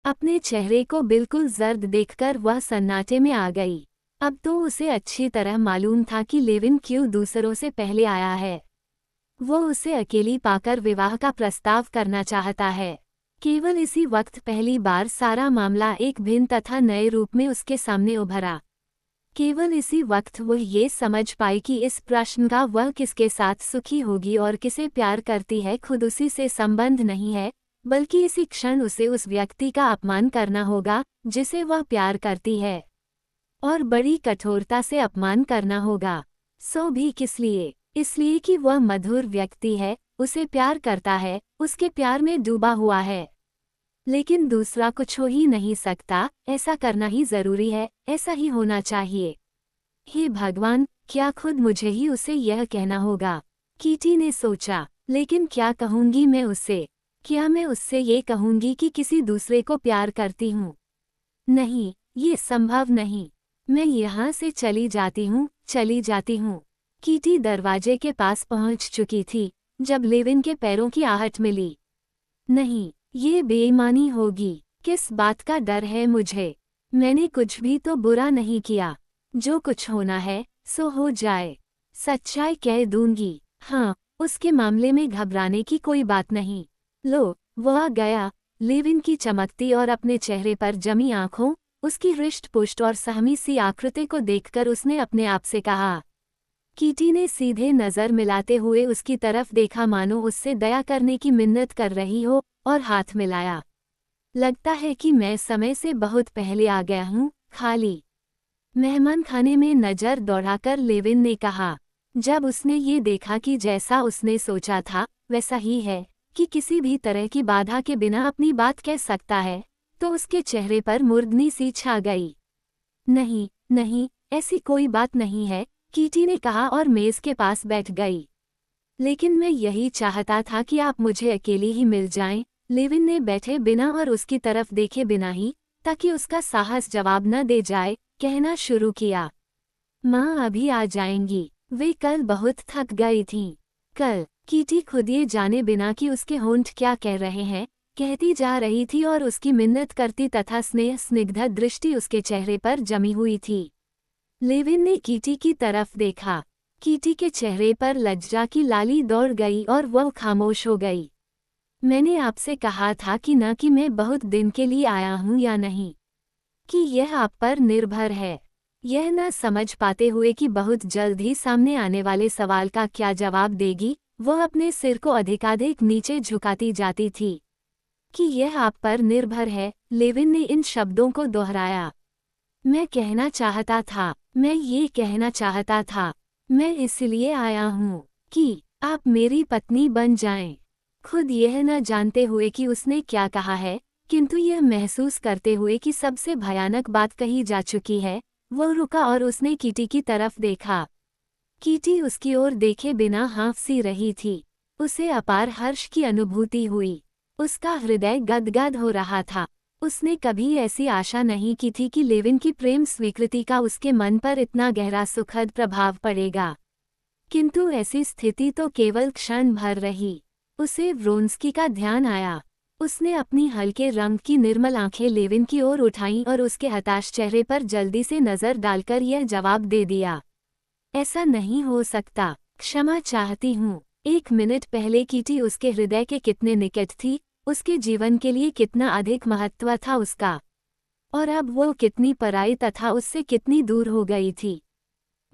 अपने चेहरे को बिल्कुल जर्द देखकर वह सन्नाटे में आ गई। अब तो उसे अच्छी तरह मालूम था कि लेविन क्यों दूसरों से पहले आया है। वो उसे अकेली पाकर विवाह का प्रस्ताव करना चाहता है। केवल इसी वक्त पहली बार सारा मामला एक भिन्न तथा नए रूप में उसके सामने उभरा। केवल इसी वक्त वह ये समझ पाई कि इस प्रश्न का वह किसके साथ सुखी होगी और किसे प्यार करती है खुद उसी से संबंध नहीं है, बल्कि इसी क्षण उसे उस व्यक्ति का अपमान करना होगा जिसे वह प्यार करती है, और बड़ी कठोरता से अपमान करना होगा। सो भी किस लिए? इसलिए कि वह मधुर व्यक्ति है, उसे प्यार करता है, उसके प्यार में डूबा हुआ है। लेकिन दूसरा कुछ हो ही नहीं सकता, ऐसा करना ही जरूरी है, ऐसा ही होना चाहिए। हे भगवान, क्या खुद मुझे ही उसे यह कहना होगा? कीटी ने सोचा। लेकिन क्या कहूंगी मैं उससे? क्या मैं उससे ये कहूंगी कि किसी दूसरे को प्यार करती हूँ? नहीं, ये संभव नहीं। मैं यहाँ से चली जाती हूँ, चली जाती हूँ। कीटी दरवाजे के पास पहुँच चुकी थी जब लेविन के पैरों की आहट मिली। नहीं, ये बेईमानी होगी। किस बात का डर है मुझे? मैंने कुछ भी तो बुरा नहीं किया। जो कुछ होना है सो हो जाए। सच्चाई कह दूंगी। हाँ, उसके मामले में घबराने की कोई बात नहीं। लो, वो आ गया। लेविन की चमकती और अपने चेहरे पर जमी आंखों, उसकी हृष्ट-पुष्ट और सहमी सी आकृति को देखकर उसने अपने आप से कहा। कीटी ने सीधे नजर मिलाते हुए उसकी तरफ देखा मानो उससे दया करने की मिन्नत कर रही हो, और हाथ मिलाया। लगता है कि मैं समय से बहुत पहले आ गया हूँ, खाली। मेहमान खाने में नजर दौड़ाकर लेविन ने कहा। जब उसने ये देखा कि जैसा उसने सोचा था वैसा ही है, कि किसी भी तरह की बाधा के बिना अपनी बात कह सकता है, तो उसके चेहरे पर मुर्दनी सी छा गई। नहीं, नहीं, ऐसी कोई बात नहीं है, कीटी ने कहा और मेज के पास बैठ गई। लेकिन मैं यही चाहता था कि आप मुझे अकेली ही मिल जाएं, लेविन ने बैठे बिना और उसकी तरफ देखे बिना ही, ताकि उसका साहस जवाब न दे जाए, कहना शुरू किया। माँ अभी आ जाएंगी। वे कल बहुत थक गई थीं। कल? कीटी खुद ये जाने बिना कि उसके होंठ क्या कह रहे हैं, कहती जा रही थी और उसकी मिन्नत करती तथा स्नेह स्निग्ध दृष्टि उसके चेहरे पर जमी हुई थी। लेविन ने कीटी की तरफ देखा। कीटी के चेहरे पर लज्जा की लाली दौड़ गई और वह खामोश हो गई। मैंने आपसे कहा था कि न कि मैं बहुत दिन के लिए आया हूँ या नहीं, कि यह आप पर निर्भर है। यह न समझ पाते हुए कि बहुत जल्द ही सामने आने वाले सवाल का क्या जवाब देगी, वह अपने सिर को अधिकाधिक नीचे झुकाती जाती थी। कि यह आप पर निर्भर है, लेविन ने इन शब्दों को दोहराया। मैं कहना चाहता था, मैं ये कहना चाहता था, मैं इसलिए आया हूँ कि आप मेरी पत्नी बन जाएं। खुद यह न जानते हुए कि उसने क्या कहा है, किंतु यह महसूस करते हुए कि सबसे भयानक बात कही जा चुकी है, वो रुका और उसने कीटी की तरफ देखा। कीटी उसकी ओर देखे बिना हाँफ सी रही थी। उसे अपार हर्ष की अनुभूति हुई। उसका हृदय गदगद हो रहा था। उसने कभी ऐसी आशा नहीं की थी कि लेविन की प्रेम स्वीकृति का उसके मन पर इतना गहरा सुखद प्रभाव पड़ेगा। किंतु ऐसी स्थिति तो केवल क्षण भर रही। उसे व्रोंस्की का ध्यान आया। उसने अपनी हल्के रंग की निर्मल आंखें लेविन की ओर उठाईं और उसके हताश चेहरे पर जल्दी से नजर डालकर यह जवाब दे दिया। ऐसा नहीं हो सकता, क्षमा चाहती हूँ। 1 मिनट पहले कीटी उसके हृदय के कितने निकट थी, उसके जीवन के लिए कितना अधिक महत्व था उसका, और अब वो कितनी पराई तथा उससे कितनी दूर हो गई थी।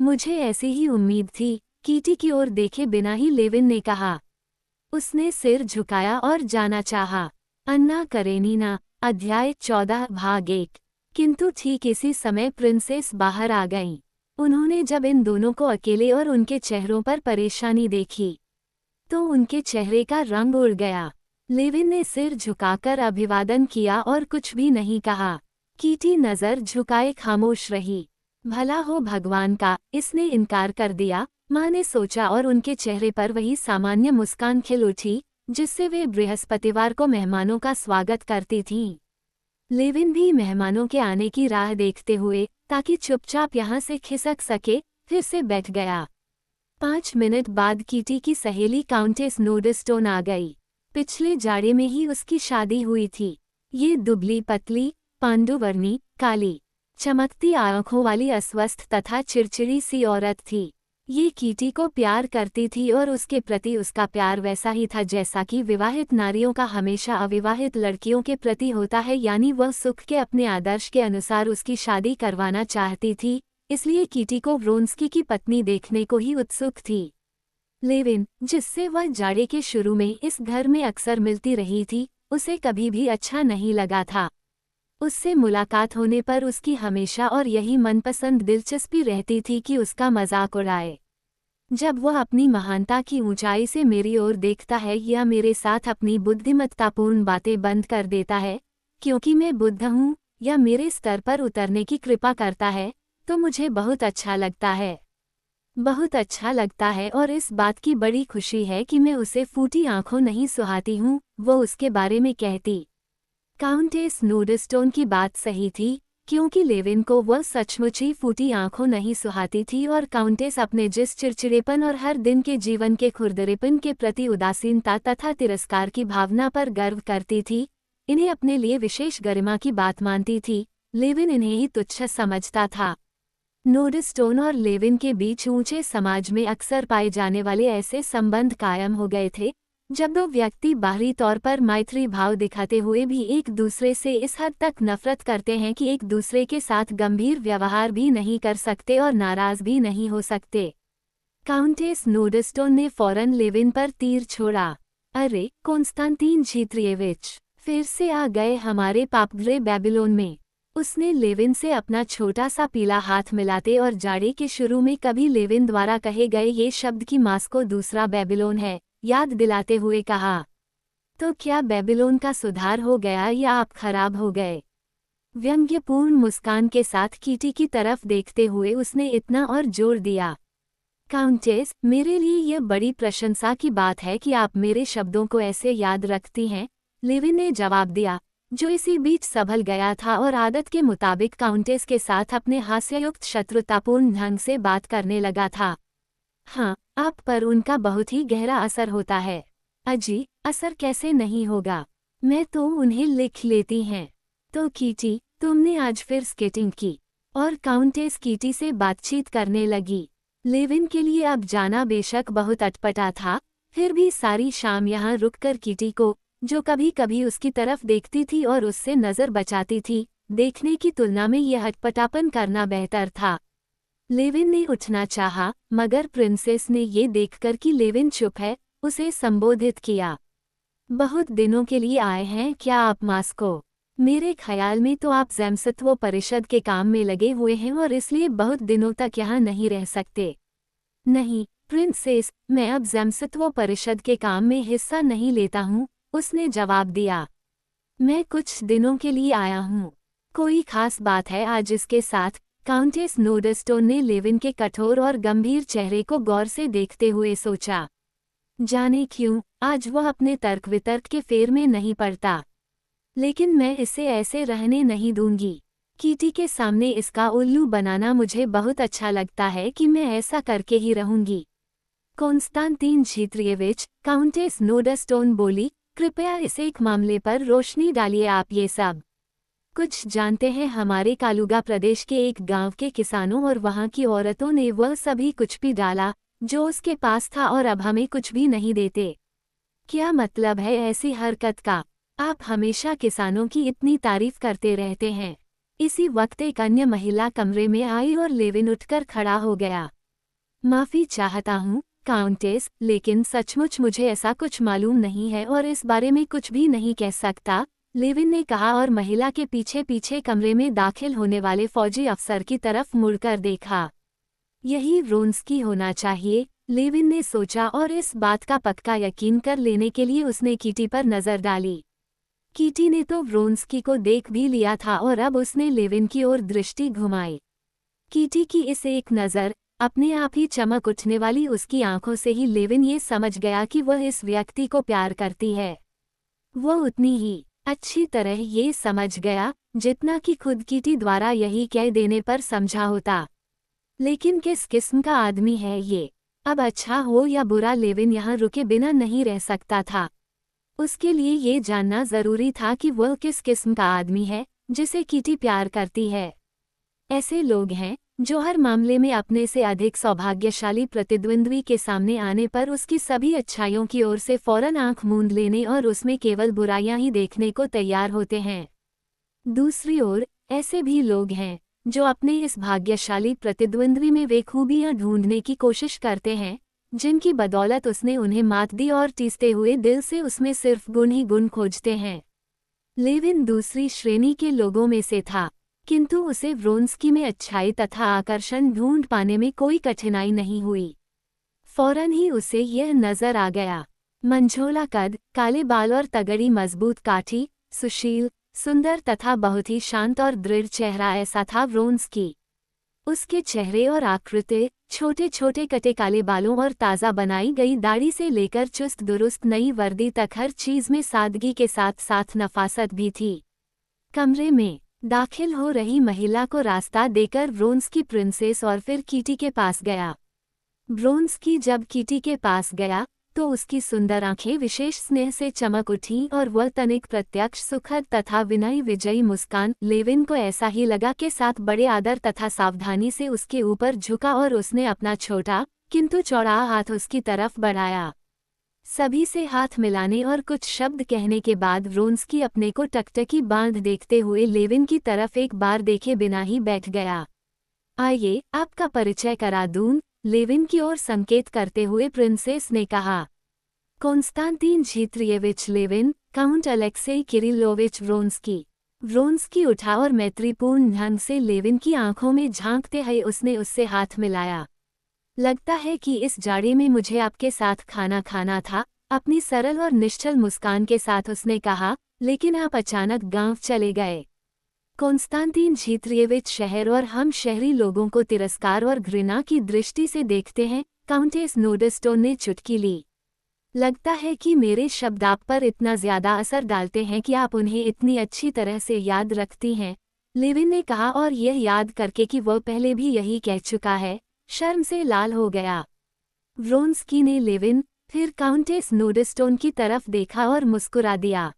मुझे ऐसी ही उम्मीद थी, कीटी की ओर देखे बिना ही लेविन ने कहा। उसने सिर झुकाया और जाना चाहा। अन्ना करेनीना, अध्याय 14 भाग 1। किंतु ठीक इसी समय प्रिंसेस बाहर आ गईं। उन्होंने जब इन दोनों को अकेले और उनके चेहरों पर परेशानी देखी, तो उनके चेहरे का रंग उड़ गया। लेविन ने सिर झुकाकर अभिवादन किया और कुछ भी नहीं कहा। कीटी नजर झुकाए खामोश रही। भला हो भगवान का, इसने इनकार कर दिया, माँ ने सोचा और उनके चेहरे पर वही सामान्य मुस्कान खिल उठी, जिससे वे बृहस्पतिवार को मेहमानों का स्वागत करती थीं। लेविन भी मेहमानों के आने की राह देखते हुए, ताकि चुपचाप यहाँ से खिसक सके, फिर से बैठ गया। 5 मिनट बाद कीटी की सहेली काउंटेस नोडस्टोन आ गई। पिछले जाड़े में ही उसकी शादी हुई थी। ये दुबली पतली, पांडुवर्णी, काली, चमकती आंखों वाली अस्वस्थ तथा चिड़चिड़ी सी औरत थी। ये कीटी को प्यार करती थी और उसके प्रति उसका प्यार वैसा ही था जैसा कि विवाहित नारियों का हमेशा अविवाहित लड़कियों के प्रति होता है, यानी वह सुख के अपने आदर्श के अनुसार उसकी शादी करवाना चाहती थी, इसलिए कीटी को व्रोंस्की की पत्नी देखने को ही उत्सुक थी। लेविन, जिससे वह जाड़े के शुरू में इस घर में अक्सर मिलती रही थी, उसे कभी भी अच्छा नहीं लगा था। उससे मुलाकात होने पर उसकी हमेशा और यही मनपसंद दिलचस्पी रहती थी कि उसका मजाक उड़ाए। जब वह अपनी महानता की ऊंचाई से मेरी ओर देखता है या मेरे साथ अपनी बुद्धिमत्तापूर्ण बातें बंद कर देता है, क्योंकि मैं बुद्ध हूँ, या मेरे स्तर पर उतरने की कृपा करता है, तो मुझे बहुत अच्छा लगता है। बहुत अच्छा लगता है और इस बात की बड़ी खुशी है कि मैं उसे फूटी आंखों नहीं सुहाती हूँ, वो उसके बारे में कहती। काउंटेस नोडस्टोन की बात सही थी, क्योंकि लेविन को वह सचमुच ही फूटी आंखों नहीं सुहाती थी और काउंटेस अपने जिस चिड़चिड़ेपन और हर दिन के जीवन के खुरदरेपन के प्रति उदासीनता तथा तिरस्कार की भावना पर गर्व करती थी, इन्हें अपने लिए विशेष गरिमा की बात मानती थी, लेविन इन्हें ही तुच्छ समझता था। नोडस्टोन और लेविन के बीच ऊंचे समाज में अक्सर पाए जाने वाले ऐसे संबंध कायम हो गए थे, जब दो व्यक्ति बाहरी तौर पर मैत्री भाव दिखाते हुए भी एक दूसरे से इस हद तक नफरत करते हैं कि एक दूसरे के साथ गंभीर व्यवहार भी नहीं कर सकते और नाराज भी नहीं हो सकते। काउंटेस नोडस्टोन ने फौरन लेविन पर तीर छोड़ा। अरे कॉन्स्टेंटीन झीत्रिएविच, फिर से आ गए हमारे पापग्रे बेबीलोन में। उसने लेविन से अपना छोटा सा पीला हाथ मिलाते और जाड़े के शुरू में कभी लेविन द्वारा कहे गए ये शब्द कि मास्को दूसरा बेबीलोन है, याद दिलाते हुए कहा। तो क्या बेबीलोन का सुधार हो गया या आप खराब हो गए? व्यंग्यपूर्ण मुस्कान के साथ कीटी की तरफ देखते हुए उसने इतना और जोर दिया। काउंटेस, मेरे लिए यह बड़ी प्रशंसा की बात है कि आप मेरे शब्दों को ऐसे याद रखती हैं, लेविन ने जवाब दिया, जो इसी बीच संभल गया था और आदत के मुताबिक काउंटेस के साथ अपने हास्ययुक्त शत्रुतापूर्ण ढंग से बात करने लगा था। हाँ, आप पर उनका बहुत ही गहरा असर होता है। अजी, असर कैसे नहीं होगा, मैं तो उन्हें लिख लेती हैं। तो कीटी, तुमने आज फिर स्केटिंग की? और काउंटेस कीटी से बातचीत करने लगी। लेविन के लिए अब जाना बेशक बहुत अटपटा था, फिर भी सारी शाम यहाँ रुककर कीटी को, जो कभी कभी उसकी तरफ देखती थी और उससे नजर बचाती थी, देखने की तुलना में यह अटपटापन करना बेहतर था। लेविन ने उठना चाहा, मगर प्रिंसेस ने ये देखकर कि लेविन चुप है, उसे संबोधित किया। बहुत दिनों के लिए आए हैं क्या आप मास्को? मेरे ख्याल में तो आप जैमसत्व परिषद के काम में लगे हुए हैं और इसलिए बहुत दिनों तक यहाँ नहीं रह सकते। नहीं प्रिंसेस, मैं अब जैमसत्व परिषद के काम में हिस्सा नहीं लेता हूँ, उसने जवाब दिया। मैं कुछ दिनों के लिए आया हूँ। कोई खास बात है आज इसके साथ? काउंटेस नोडस्टोन ने लेविन के कठोर और गंभीर चेहरे को गौर से देखते हुए सोचा। जाने क्यों, आज वह अपने तर्क वितर्क के फेर में नहीं पड़ता। लेकिन मैं इसे ऐसे रहने नहीं दूंगी। कीटी के सामने इसका उल्लू बनाना मुझे बहुत अच्छा लगता है कि मैं ऐसा करके ही रहूंगी। कॉन्स्टेंटीन झीत्रिएविच, काउंटेस नोडस्टोन बोली, कृपया इस एक मामले पर रोशनी डालिए। आप ये सब कुछ जानते हैं? हमारे कालुगा प्रदेश के एक गांव के किसानों और वहां की औरतों ने वह सभी कुछ भी डाला जो उसके पास था और अब हमें कुछ भी नहीं देते। क्या मतलब है ऐसी हरकत का? आप हमेशा किसानों की इतनी तारीफ करते रहते हैं। इसी वक्त एक अन्य महिला कमरे में आई और लेविन उठकर खड़ा हो गया। माफी चाहता हूँ काउंटेस, लेकिन सचमुच मुझे ऐसा कुछ मालूम नहीं है और इस बारे में कुछ भी नहीं कह सकता, लेविन ने कहा और महिला के पीछे पीछे कमरे में दाखिल होने वाले फौजी अफसर की तरफ मुड़कर देखा। यही व्रोंस्की होना चाहिए, लेविन ने सोचा और इस बात का पक्का यकीन कर लेने के लिए उसने कीटी पर नजर डाली। कीटी ने तो व्रोंस्की को देख भी लिया था और अब उसने लेविन की ओर दृष्टि घुमाई। कीटी की इस एक नज़र, अपने आप ही चमक उठने वाली उसकी आंखों से ही लेविन ये समझ गया कि वह इस व्यक्ति को प्यार करती है। वह उतनी ही अच्छी तरह ये समझ गया जितना कि खुद कीटी द्वारा यही कह देने पर समझा होता। लेकिन किस किस्म का आदमी है ये? अब अच्छा हो या बुरा लेविन यहाँ रुके बिना नहीं रह सकता था। उसके लिए ये जानना जरूरी था कि वह किस किस्म का आदमी है जिसे कीटी प्यार करती है। ऐसे लोग हैं जो हर मामले में अपने से अधिक सौभाग्यशाली प्रतिद्वंद्वी के सामने आने पर उसकी सभी अच्छाइयों की ओर से फौरन आंख मूंद लेने और उसमें केवल बुराइयां ही देखने को तैयार होते हैं। दूसरी ओर ऐसे भी लोग हैं जो अपने इस भाग्यशाली प्रतिद्वंद्वी में वे खूबियां ढूंढने की कोशिश करते हैं जिनकी बदौलत उसने उन्हें मात दी और टीसते हुए दिल से उसमें सिर्फ गुण ही गुण खोजते हैं। लेविन दूसरी श्रेणी के लोगों में से था, किंतु उसे व्रोंस्की में अच्छाई तथा आकर्षण ढूंढ पाने में कोई कठिनाई नहीं हुई। फौरन ही उसे यह नजर आ गया। मंझोला कद, काले बाल और तगड़ी मजबूत काठी, सुशील, सुंदर तथा बहुत ही शांत और दृढ़ चेहरा, ऐसा था व्रोंस्की। उसके चेहरे और आकृति, छोटे छोटे कटे काले बालों और ताज़ा बनाई गई दाढ़ी से लेकर चुस्त दुरुस्त नई वर्दी तक हर चीज में सादगी के साथ साथ नफासत भी थी। कमरे में दाखिल हो रही महिला को रास्ता देकर व्रोंस्की प्रिंसेस और फिर कीटी के पास गया। व्रोंस्की जब कीटी के पास गया तो उसकी सुंदर आंखें विशेष स्नेह से चमक उठी और वह तनिक प्रत्यक्ष सुखद तथा विनयी विजयी मुस्कान लेविन को ऐसा ही लगा के साथ बड़े आदर तथा सावधानी से उसके ऊपर झुका और उसने अपना छोटा किंतु चौड़ा हाथ उसकी तरफ बढ़ाया। सभी से हाथ मिलाने और कुछ शब्द कहने के बाद व्रोंस्की अपने को टकटकी बांध देखते हुए लेविन की तरफ एक बार देखे बिना ही बैठ गया। आइए आपका परिचय करा दूं, लेविन की ओर संकेत करते हुए प्रिंसेस ने कहा। कोंस्तांतीन झीत्रियेविच लेविन, काउंट अलेक्सेई किरिलोविच व्रोंस्की। व्रोंस्की उठा और मैत्रीपूर्ण ढंग से लेविन की आंखों में झांकते हुए उसने उससे हाथ मिलाया। लगता है कि इस जाड़े में मुझे आपके साथ खाना खाना था, अपनी सरल और निश्चल मुस्कान के साथ उसने कहा, लेकिन आप अचानक गांव चले गए। कोंस्तांतीन झीत्रियेविच शहर और हम शहरी लोगों को तिरस्कार और घृणा की दृष्टि से देखते हैं, काउंटेस नोडस्टोन ने चुटकी ली। लगता है कि मेरे शब्द आप पर इतना ज्यादा असर डालते हैं कि आप उन्हें इतनी अच्छी तरह से याद रखती हैं, लेविन ने कहा, और यह याद करके कि वह पहले भी यही कह चुका है, शर्म से लाल हो गया। व्रोंस्की ने लेविन, फिर काउंटेस नोडस्टोन की तरफ देखा और मुस्कुरा दिया।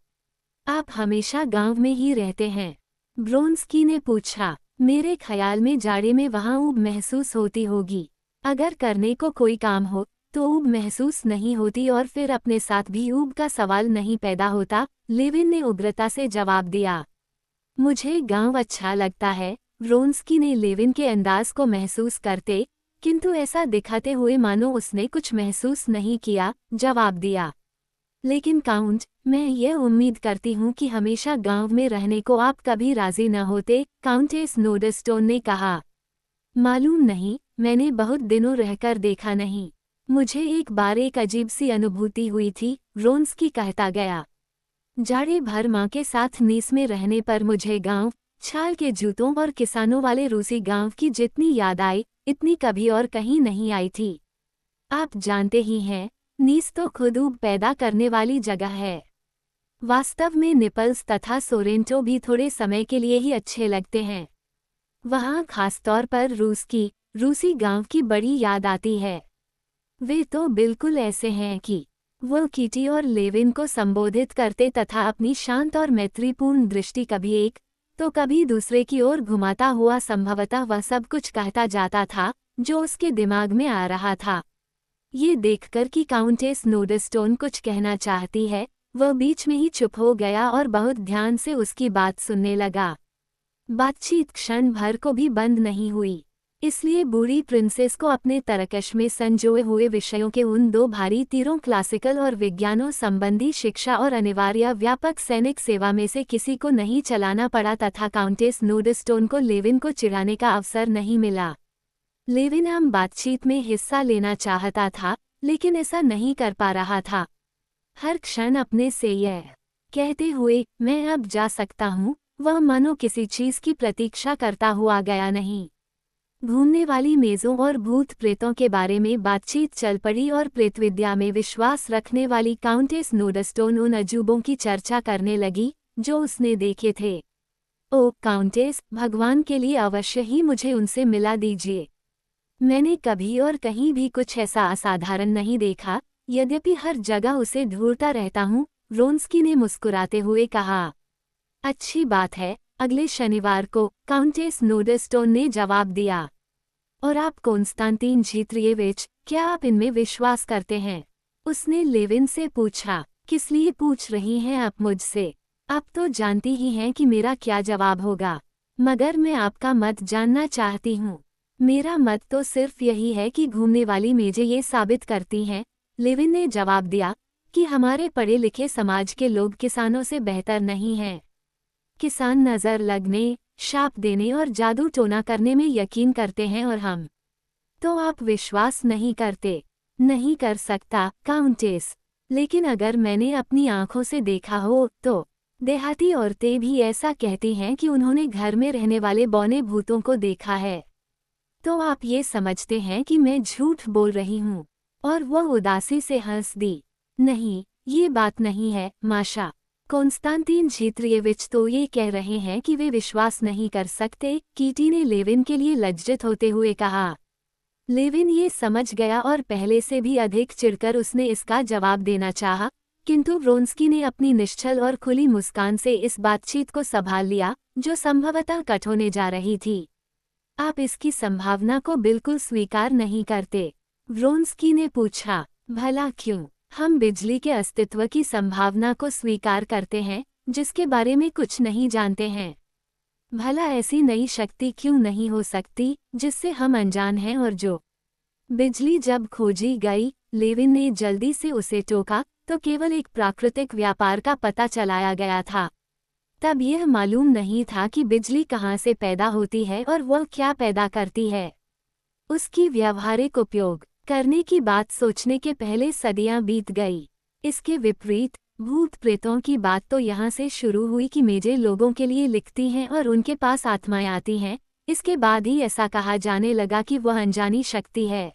आप हमेशा गांव में ही रहते हैं? व्रोंस्की ने पूछा। मेरे ख्याल में जाड़े में वहां ऊब महसूस होती होगी। अगर करने को कोई काम हो तो ऊब महसूस नहीं होती और फिर अपने साथ भी ऊब का सवाल नहीं पैदा होता, लेविन ने उग्रता से जवाब दिया। मुझे गांव अच्छा लगता है, व्रोंस्की ने लेविन के अंदाज को महसूस करते किंतु ऐसा दिखाते हुए मानो उसने कुछ महसूस नहीं किया, जवाब दिया। लेकिन काउंट, मैं यह उम्मीद करती हूँ कि हमेशा गांव में रहने को आप कभी राजी न होते, काउंटेस नोडस्टोन ने कहा। मालूम नहीं, मैंने बहुत दिनों रहकर देखा नहीं। मुझे एक बार एक अजीब सी अनुभूति हुई थी, व्रोंस्की कहता गया। जाड़े भर माँ के साथ नीस में रहने पर मुझे गांव, छाल के जूतों और किसानों वाले रूसी गांव की जितनी याद आई, इतनी कभी और कहीं नहीं आई थी। आप जानते ही हैं, नीस तो खुद ऊब पैदा करने वाली जगह है। वास्तव में नेपल्स तथा सोरेंटो भी थोड़े समय के लिए ही अच्छे लगते हैं। वहाँ खासतौर पर रूसी गांव की बड़ी याद आती है। वे तो बिल्कुल ऐसे हैं कि वो कीटी और लेविन को संबोधित करते तथा अपनी शांत और मैत्रीपूर्ण दृष्टि कभी एक तो कभी दूसरे की ओर घुमाता हुआ संभवतः वह सब कुछ कहता जाता था जो उसके दिमाग में आ रहा था। ये देखकर कि काउंटेस नोडस्टोन कुछ कहना चाहती है, वह बीच में ही चुप हो गया और बहुत ध्यान से उसकी बात सुनने लगा। बातचीत क्षण भर को भी बंद नहीं हुई, इसलिए बूढ़ी प्रिंसेस को अपने तरकश में संजोए हुए विषयों के उन दो भारी तीरों क्लासिकल और विज्ञानों संबंधी शिक्षा और अनिवार्य व्यापक सैनिक सेवा में से किसी को नहीं चलाना पड़ा तथा काउंटेस नोडस्टोन को लेविन को चिढ़ाने का अवसर नहीं मिला। लेविन आम बातचीत में हिस्सा लेना चाहता था, लेकिन ऐसा नहीं कर पा रहा था। हर क्षण अपने से यह कहते हुए, मैं अब जा सकता हूँ, वह मानो किसी चीज की प्रतीक्षा करता हुआ गया नहीं। घूमने वाली मेजों और भूत प्रेतों के बारे में बातचीत चल पड़ी और प्रेतविद्या में विश्वास रखने वाली काउंटेस नोडस्टोन उन अजूबों की चर्चा करने लगी जो उसने देखे थे। ओ काउंटेस, भगवान के लिए अवश्य ही मुझे उनसे मिला दीजिए। मैंने कभी और कहीं भी कुछ ऐसा असाधारण नहीं देखा, यद्यपि हर जगह उसे ढूंढता रहता हूँ, व्रोंस्की ने मुस्कुराते हुए कहा। अच्छी बात है, अगले शनिवार को, काउंटेस नोडस्टोन ने जवाब दिया। और आप कॉन्स्टेंटिन झित्रियेविच, क्या आप इनमें विश्वास करते हैं? उसने लेविन से पूछा। किस लिए पूछ रही हैं आप मुझसे? आप तो जानती ही हैं कि मेरा क्या जवाब होगा। मगर मैं आपका मत जानना चाहती हूँ। मेरा मत तो सिर्फ यही है कि घूमने वाली मेजें ये साबित करती हैं, लेविन ने जवाब दिया, कि हमारे पढ़े लिखे समाज के लोग किसानों से बेहतर नहीं हैं। किसान नज़र लगने, शाप देने और जादू टोना करने में यकीन करते हैं और हम। तो आप विश्वास नहीं करते? नहीं कर सकता, काउंटेस। लेकिन अगर मैंने अपनी आंखों से देखा हो तो। देहाती औरतें भी ऐसा कहती हैं कि उन्होंने घर में रहने वाले बौने भूतों को देखा है। तो आप ये समझते हैं कि मैं झूठ बोल रही हूँ? और वह उदासी से हंस दी। नहीं, ये बात नहीं है, माशा। कॉन्स्टेंटिन झित्रियेविच तो ये कह रहे हैं कि वे विश्वास नहीं कर सकते, कीटी ने लेविन के लिए लज्जित होते हुए कहा। लेविन ये समझ गया और पहले से भी अधिक चिढ़कर उसने इसका जवाब देना चाहा, किंतु व्रोंस्की ने अपनी निश्चल और खुली मुस्कान से इस बातचीत को संभाल लिया, जो संभवतः कट होने जा रही थी। आप इसकी संभावना को बिल्कुल स्वीकार नहीं करते? व्रोंस्की ने पूछा। भला क्यों? हम बिजली के अस्तित्व की संभावना को स्वीकार करते हैं, जिसके बारे में कुछ नहीं जानते हैं। भला ऐसी नई शक्ति क्यों नहीं हो सकती, जिससे हम अनजान हैं और जो। बिजली जब खोजी गई, लेविन ने जल्दी से उसे टोका, तो केवल एक प्राकृतिक व्यापार का पता चलाया गया था। तब यह मालूम नहीं था कि बिजली कहाँ से पैदा होती है और वह क्या पैदा करती है। उसकी व्यावहारिक उपयोग करने की बात सोचने के पहले सदियां बीत गई। इसके विपरीत भूत प्रेतों की बात तो यहाँ से शुरू हुई कि मेजें लोगों के लिए लिखती हैं और उनके पास आत्माएं आती हैं। इसके बाद ही ऐसा कहा जाने लगा कि वह अनजानी शक्ति है।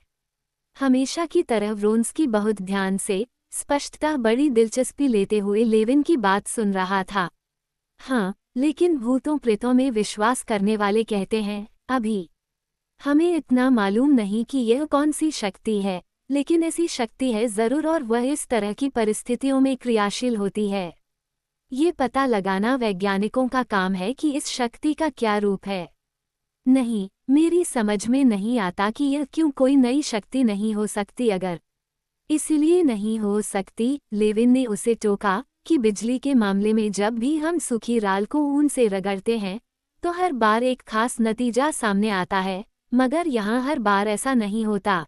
हमेशा की तरह व्रोंस्की बहुत ध्यान से, स्पष्टता बड़ी दिलचस्पी लेते हुए लेविन की बात सुन रहा था। हाँ, लेकिन भूतों प्रेतों में विश्वास करने वाले कहते हैं, अभी हमें इतना मालूम नहीं कि यह कौन सी शक्ति है, लेकिन ऐसी शक्ति है ज़रूर और वह इस तरह की परिस्थितियों में क्रियाशील होती है। ये पता लगाना वैज्ञानिकों का काम है कि इस शक्ति का क्या रूप है। नहीं, मेरी समझ में नहीं आता कि यह क्यों कोई नई शक्ति नहीं हो सकती। अगर इसलिए नहीं हो सकती, लेविन ने उसे टोका, कि बिजली के मामले में जब भी हम सूखी राल को ऊन से रगड़ते हैं, तो हर बार एक खास नतीजा सामने आता है, मगर यहाँ हर बार ऐसा नहीं होता।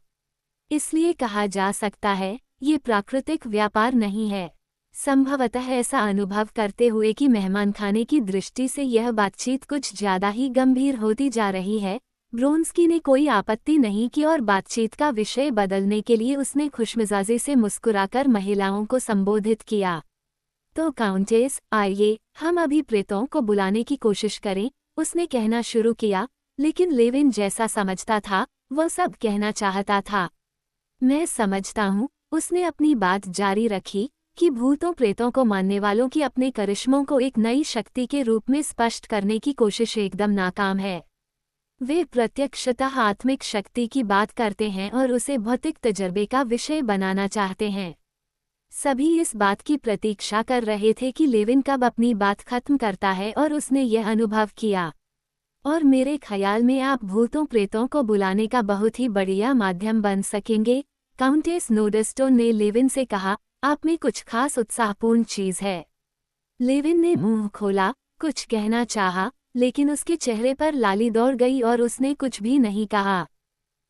इसलिए कहा जा सकता है, ये प्राकृतिक व्यापार नहीं है। संभवतः ऐसा अनुभव करते हुए कि मेहमानखाने की दृष्टि से यह बातचीत कुछ ज्यादा ही गंभीर होती जा रही है, व्रोंस्की ने कोई आपत्ति नहीं की और बातचीत का विषय बदलने के लिए उसने खुशमिजाजी से मुस्कुराकर महिलाओं को संबोधित किया। तो काउंटेस, आइए, हम अभी प्रेतों को बुलाने की कोशिश करें, उसने कहना शुरू किया, लेकिन लेविन जैसा समझता था, वह सब कहना चाहता था। मैं समझता हूँ, उसने अपनी बात जारी रखी, कि भूतों प्रेतों को मानने वालों की अपने करिश्मों को एक नई शक्ति के रूप में स्पष्ट करने की कोशिश एकदम नाकाम है। वे प्रत्यक्षतः आत्मिक शक्ति की बात करते हैं और उसे भौतिक तजर्बे का विषय बनाना चाहते हैं। सभी इस बात की प्रतीक्षा कर रहे थे कि लेविन कब अपनी बात खत्म करता है और उसने यह अनुभव किया। और मेरे ख्याल में आप भूतों प्रेतों को बुलाने का बहुत ही बढ़िया माध्यम बन सकेंगे, काउंटेस नोडस्टोन ने लेविन से कहा, आप में कुछ खास उत्साहपूर्ण चीज है। लेविन ने मुंह खोला, कुछ कहना चाहा, लेकिन उसके चेहरे पर लाली दौड़ गई और उसने कुछ भी नहीं कहा।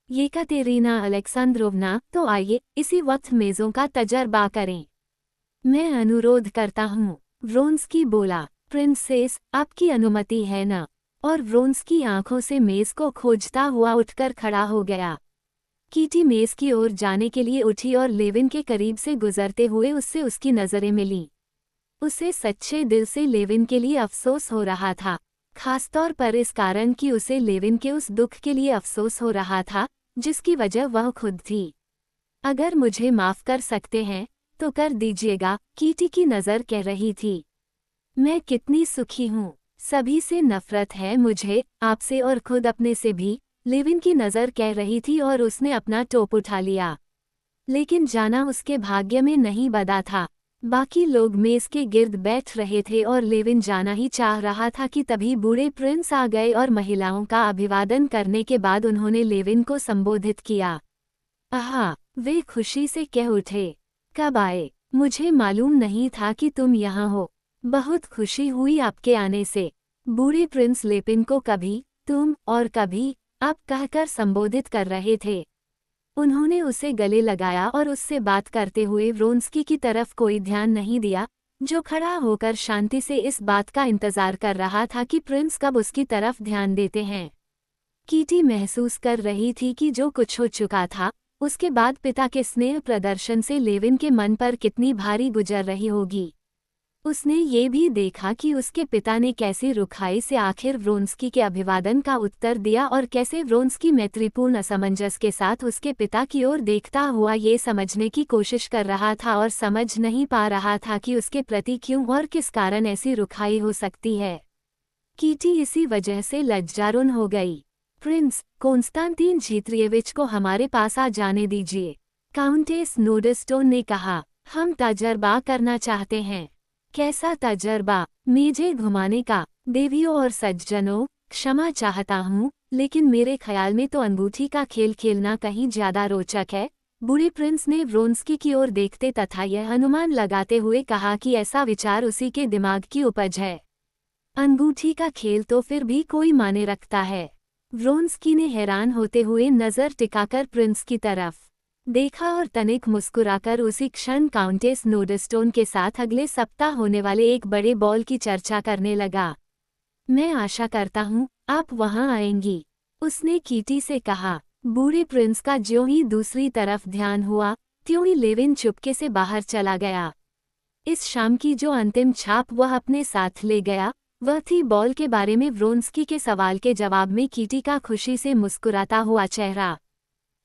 येकातेरिना अलेक्सांद्रोवना, तो आइए, इसी वक्त मेज़ों का तजर्बा करें। मैं अनुरोध करता हूँ, व्रोंस्की बोला। प्रिंसेस, आपकी अनुमति है न? और व्रोंस्की आंखों से मेज़ को खोजता हुआ उठकर खड़ा हो गया। कीटी मेज़ की ओर जाने के लिए उठी और लेविन के करीब से गुजरते हुए उससे उसकी नज़रें मिलीं। उसे सच्चे दिल से लेविन के लिए अफसोस हो रहा था, खासतौर पर इस कारण कि उसे लेविन के उस दुख के लिए अफसोस हो रहा था, जिसकी वजह वह खुद थी। अगर मुझे माफ़ कर सकते हैं, तो कर दीजिएगा, कीटी की नज़र कह रही थी। मैं कितनी सुखी हूँ। सभी से नफरत है मुझे, आपसे और खुद अपने से भी, लेविन की नज़र कह रही थी और उसने अपना टोप उठा लिया। लेकिन जाना उसके भाग्य में नहीं बंधा था। बाकी लोग मेज के गिर्द बैठ रहे थे और लेविन जाना ही चाह रहा था कि तभी बूढ़े प्रिंस आ गए और महिलाओं का अभिवादन करने के बाद उन्होंने लेविन को संबोधित किया। आहा, वे खुशी से कह उठे, कब आए? मुझे मालूम नहीं था कि तुम यहाँ हो। बहुत खुशी हुई आपके आने से। बूढ़े प्रिंस लेपिन को कभी तुम और कभी आप कहकर संबोधित कर रहे थे। उन्होंने उसे गले लगाया और उससे बात करते हुए व्रोंस्की की तरफ कोई ध्यान नहीं दिया, जो खड़ा होकर शांति से इस बात का इंतजार कर रहा था कि प्रिंस कब उसकी तरफ ध्यान देते हैं। कीटी महसूस कर रही थी कि जो कुछ हो चुका था, उसके बाद पिता के स्नेह प्रदर्शन से लेविन के मन पर कितनी भारी गुजर रही होगी। उसने ये भी देखा कि उसके पिता ने कैसी रुखाई से आखिर व्रोंस्की के अभिवादन का उत्तर दिया और कैसे व्रोंस्की मैत्रीपूर्ण असमंजस के साथ उसके पिता की ओर देखता हुआ ये समझने की कोशिश कर रहा था और समझ नहीं पा रहा था कि उसके प्रति क्यों और किस कारण ऐसी रुखाई हो सकती है। कीटी इसी वजह से लज्जारुन हो गई। प्रिंस कॉन्स्टेंटीन झीत्रिएविच को हमारे पास आ जाने दीजिए, काउंटेस नोडस्टोन ने कहा। हम तजर्बा करना चाहते हैं। कैसा तजर्बा? मेजे घुमाने का? देवियों और सज्जनों, क्षमा चाहता हूँ, लेकिन मेरे ख्याल में तो अंगूठी का खेल खेलना कहीं ज्यादा रोचक है। बूढ़े प्रिंस ने व्रोंस्की की ओर देखते तथा यह अनुमान लगाते हुए कहा कि ऐसा विचार उसी के दिमाग की उपज है। अंगूठी का खेल तो फिर भी कोई माने रखता है। व्रोंस्की ने हैरान होते हुए नजर टिकाकर प्रिंस की तरफ देखा और तनिक मुस्कुराकर उसी क्षण काउंटेस नोडस्टोन के साथ अगले सप्ताह होने वाले एक बड़े बॉल की चर्चा करने लगा। मैं आशा करता हूँ आप वहाँ आएंगी, उसने कीटी से कहा। बूढ़े प्रिंस का ज्यों ही दूसरी तरफ ध्यान हुआ, त्यों ही लेविन चुपके से बाहर चला गया। इस शाम की जो अंतिम छाप वह अपने साथ ले गया, वह थी बॉल के बारे में व्रोंस्की के सवाल के जवाब में कीटी का खुशी से मुस्कुराता हुआ चेहरा।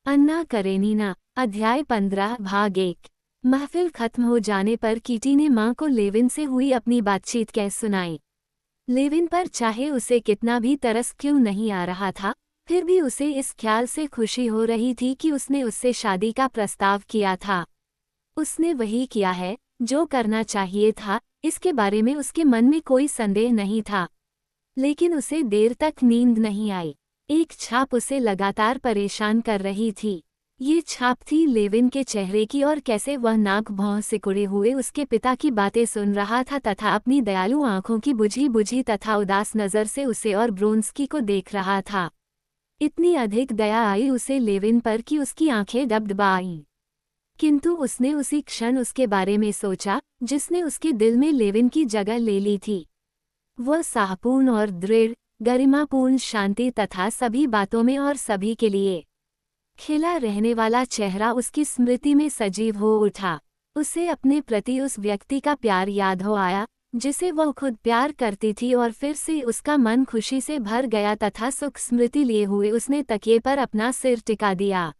अन्ना करेनीना, अध्याय 15 भाग 1। महफिल खत्म हो जाने पर कीटी ने मां को लेविन से हुई अपनी बातचीत कह सुनाई। लेविन पर चाहे उसे कितना भी तरस क्यों नहीं आ रहा था, फिर भी उसे इस ख्याल से खुशी हो रही थी कि उसने उससे शादी का प्रस्ताव किया था। उसने वही किया है जो करना चाहिए था, इसके बारे में उसके मन में कोई संदेह नहीं था। लेकिन उसे देर तक नींद नहीं आई। एक छाप उसे लगातार परेशान कर रही थी। ये छाप थी लेविन के चेहरे की और कैसे वह नाक भौं सिकुड़े हुए उसके पिता की बातें सुन रहा था तथा अपनी दयालु आंखों की बुझी बुझी तथा उदास नज़र से उसे और व्रोंस्की को देख रहा था। इतनी अधिक दया आई उसे लेविन पर कि उसकी आंखें डबडबा आईं। किंतु उसने उसी क्षण उसके बारे में सोचा जिसने उसके दिल में लेविन की जगह ले ली थी। वह साहपूर्ण और दृढ़, गरिमापूर्ण शांति तथा सभी बातों में और सभी के लिए खिला रहने वाला चेहरा उसकी स्मृति में सजीव हो उठा। उसे अपने प्रति उस व्यक्ति का प्यार याद हो आया जिसे वह खुद प्यार करती थी और फिर से उसका मन खुशी से भर गया तथा सुख स्मृति लिए हुए उसने तकिए पर अपना सिर टिका दिया।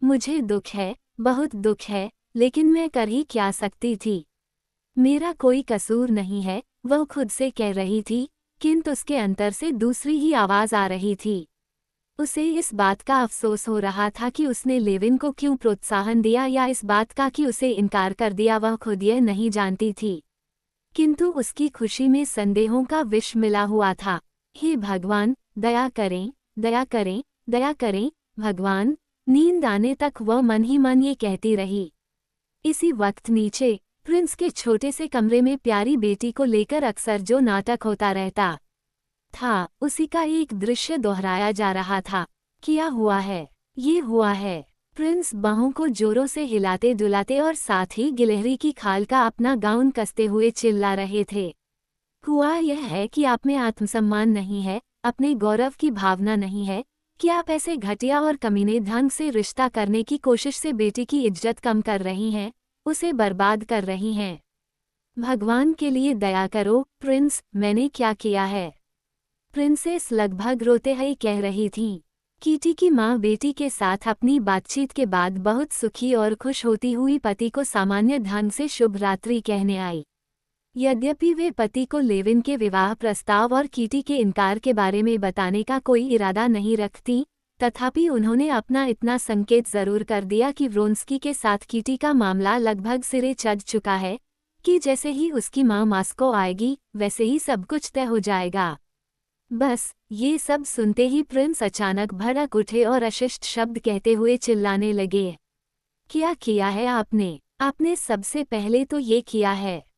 मुझे दुख है, बहुत दुख है, लेकिन मैं कर ही क्या सकती थी। मेरा कोई कसूर नहीं है, वह खुद से कह रही थी, किंतु उसके अंतर से दूसरी ही आवाज आ रही थी। उसे इस बात का अफसोस हो रहा था कि उसने लेविन को क्यों प्रोत्साहन दिया या इस बात का कि उसे इनकार कर दिया वह खुद यह नहीं जानती थी। किंतु उसकी खुशी में संदेहों का विष मिला हुआ था। हे भगवान, दया करें, दया करें, दया करें, भगवान। नींद आने तक वह मन ही मन ये कहती रही। इसी वक्त नीचे प्रिंस के छोटे से कमरे में प्यारी बेटी को लेकर अक्सर जो नाटक होता रहता था, उसी का एक दृश्य दोहराया जा रहा था। क्या हुआ है? ये हुआ है। प्रिंस बाहों को जोरों से हिलाते डुलाते और साथ ही गिलहरी की खाल का अपना गाउन कसते हुए चिल्ला रहे थे। हुआ यह है कि आप में आत्मसम्मान नहीं है, अपने गौरव की भावना नहीं है, कि आप ऐसे घटिया और कमीने ढंग से रिश्ता करने की कोशिश से बेटी की इज्जत कम कर रही हैं, उसे बर्बाद कर रही हैं। भगवान के लिए दया करो प्रिंस, मैंने क्या किया है? प्रिंसेस लगभग रोते हुए कह रही थी। कीटी की माँ बेटी के साथ अपनी बातचीत के बाद बहुत सुखी और खुश होती हुई पति को सामान्य ढंग से शुभ रात्रि कहने आई। यद्यपि वे पति को लेविन के विवाह प्रस्ताव और कीटी के इनकार के बारे में बताने का कोई इरादा नहीं रखती, तथापि उन्होंने अपना इतना संकेत जरूर कर दिया कि व्रोंस्की के साथ कीटी का मामला लगभग सिरे चढ़ चुका है, कि जैसे ही उसकी माँ मास्को आएगी वैसे ही सब कुछ तय हो जाएगा। बस ये सब सुनते ही प्रिंस अचानक भड़क उठे और अशिष्ट शब्द कहते हुए चिल्लाने लगे। क्या किया है आपने? आपने सबसे पहले तो ये किया है